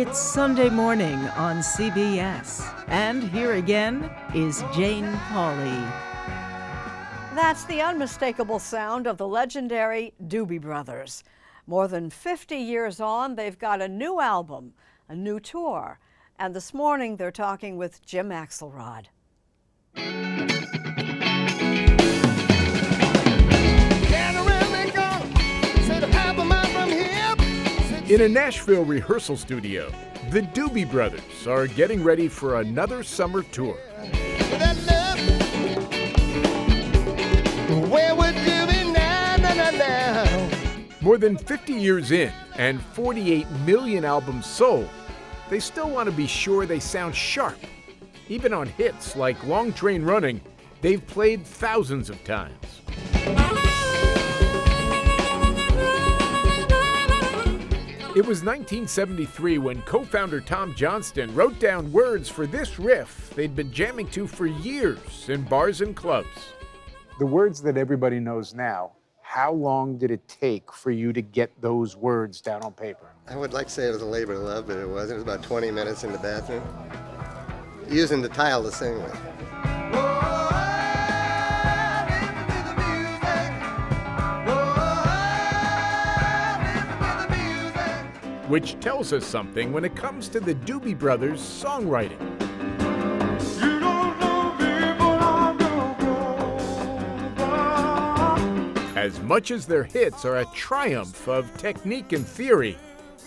It's Sunday morning on CBS. And here again is Jane Pauley. That's the unmistakable sound of the legendary Doobie Brothers. More than 50 years on, they've got a new album, a new tour, and this morning they're talking with Jim Axelrod. In a Nashville rehearsal studio, the Doobie Brothers are getting ready for another summer tour. More than 50 years in and 48 million albums sold, they still want to be sure they sound sharp. Even on hits like Long Train Running, they've played thousands of times. It was 1973 when co-founder Tom Johnston wrote down words for this riff they'd been jamming to for years in bars and clubs. The words that everybody knows now, how long did it take for you to get those words down on paper? I would like to say it was a labor of love, but it wasn't. It was about 20 minutes in the bathroom, using the tile to sing with. Which tells us something when it comes to the Doobie Brothers' songwriting. As much as their hits are a triumph of technique and theory,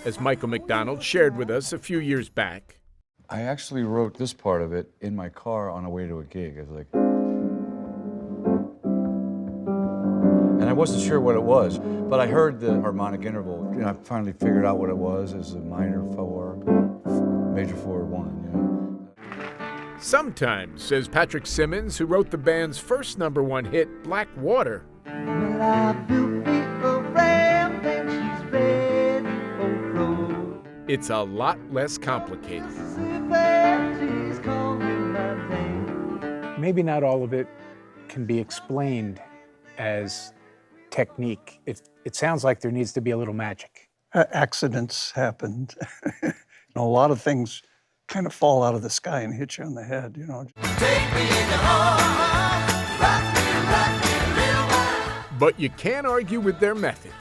as Michael McDonald shared with us a few years back. I actually wrote this part of it in my car on the way to a gig. I was like, and I wasn't sure what it was, but I heard the harmonic interval. You know, I finally figured out what it was as a minor 4, major 4, 1. You know. Sometimes, says Patrick Simmons, who wrote the band's first #1 hit, Black Water, it's a lot less complicated. Maybe not all of it can be explained as technique. It sounds like there needs to be a little magic. Accidents happened. A lot of things kind of fall out of the sky and hit you on the head, you know. But you can't argue with their methods.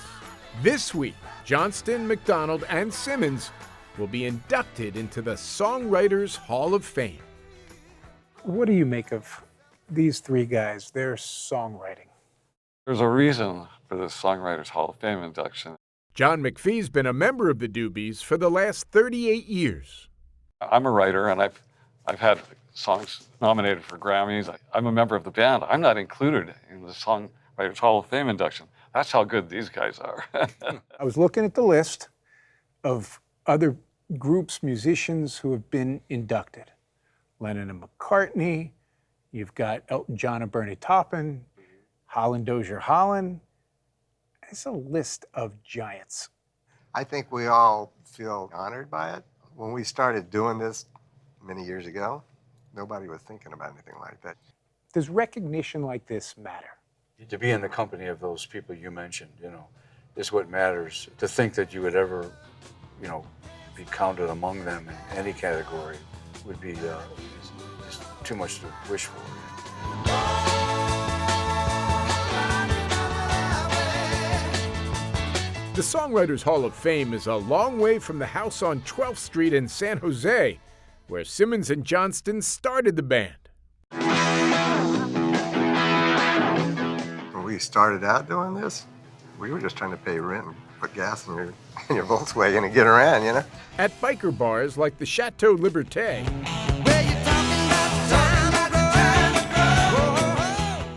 This week, Johnston, McDonald, and Simmons will be inducted into the Songwriters Hall of Fame. What do you make of these three guys, their songwriting? There's a reason for the Songwriters Hall of Fame induction. John McFee's been a member of the Doobies for the last 38 years. I'm a writer, and I've had songs nominated for Grammys. I'm a member of the band. I'm not included in the Songwriters Hall of Fame induction. That's how good these guys are. I was looking at the list of other groups, musicians who have been inducted. Lennon and McCartney, you've got Elton John and Bernie Taupin, Holland Dozier Holland. It's a list of giants. I think we all feel honored by it. When we started doing this many years ago, nobody was thinking about anything like that. Does recognition like this matter? To be in the company of those people you mentioned, you know, is what matters. To think that you would ever, you know, be counted among them in any category would be just too much to wish for. The Songwriters Hall of Fame is a long way from the house on 12th Street in San Jose, where Simmons and Johnston started the band. When we started out doing this, we were just trying to pay rent and put gas in your Volkswagen and get around, you know? At biker bars like the Chateau Liberté,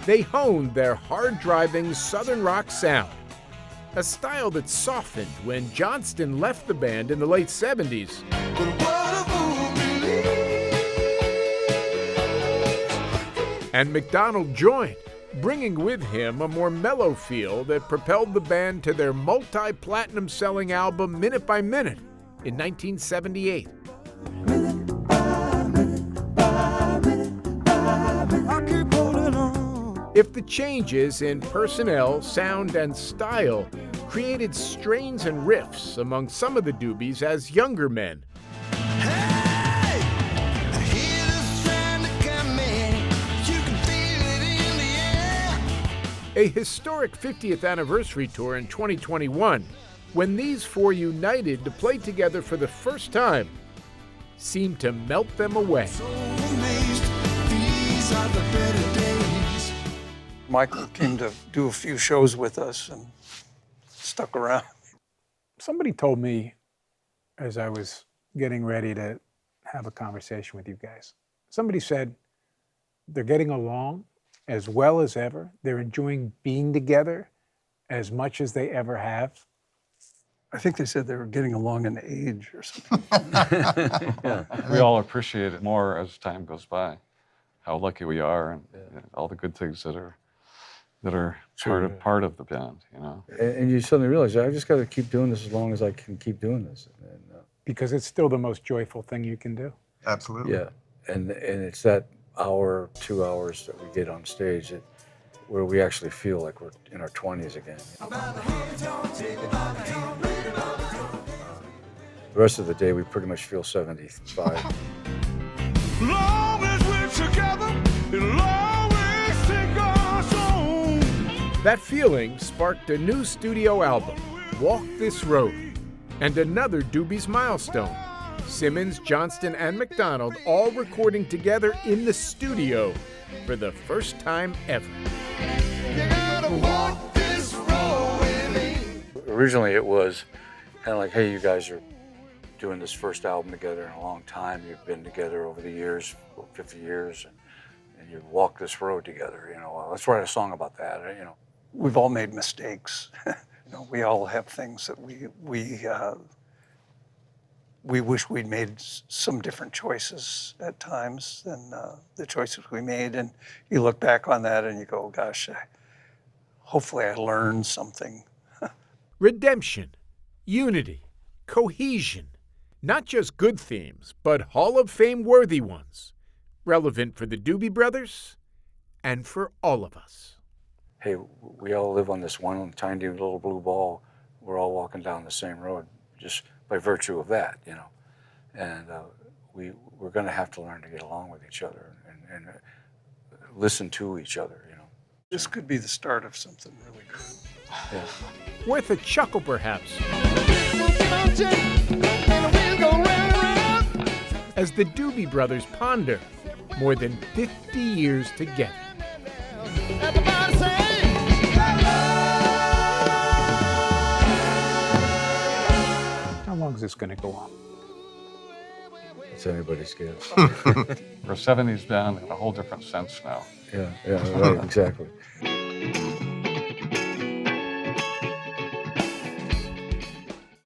they honed their hard-driving Southern rock sound, a style that softened when Johnston left the band in the late 70s. And McDonald joined, bringing with him a more mellow feel that propelled the band to their multi-platinum selling album Minute by Minute in 1978. If the changes in personnel, sound, and style created strains and riffs among some of the Doobies as younger men, A historic 50th anniversary tour in 2021, when these four united to play together for the first time, seemed to melt them away. Michael came to do a few shows with us and stuck around. Somebody told me as I was getting ready to have a conversation with you guys, somebody said they're getting along as well as ever. They're enjoying being together as much as they ever have. I think they said they were getting along in age or something. We all appreciate it more as time goes by, how lucky we are and all the good things that are part of the band, you know. And you suddenly realize, I just got to keep doing this as long as I can keep doing this. And, Because it's still the most joyful thing you can do. Absolutely. yeah, and it's that hour, 2 hours that we get on stage where we actually feel like we're in our 20s again. The rest of the day, we pretty much feel 75. Long as we're together, it'll always take us home. That feeling sparked a new studio album, Walk This Road, and another Doobie's milestone. Simmons, Johnston, and McDonald all recording together in the studio for the first time ever. You gotta walk this road with me. Originally, it was kind of like, hey, you guys are doing this first album together in a long time. You've been together over the years, 50 years, and you've walked this road together. You know, let's write a song about that. You know, We've all made mistakes. You know, we all have things that we wish we'd made some different choices at times than the choices we made. And you look back on that and you go, gosh, hopefully I learned something. Redemption, unity, cohesion. Not just good themes, but Hall of Fame worthy ones. Relevant for the Doobie Brothers and for all of us. hey, we all live on this one tiny little blue ball. We're all walking down the same road just by virtue of that, you know. And we're going to have to learn to get along with each other and listen to each other, you know. This could be the start of something really good. Yeah. Worth a chuckle, perhaps, as the Doobie Brothers ponder more than 50 years together. How long is this going to go on? It's anybody's guess. We're a 70s band in a whole different sense now. Yeah, right, exactly.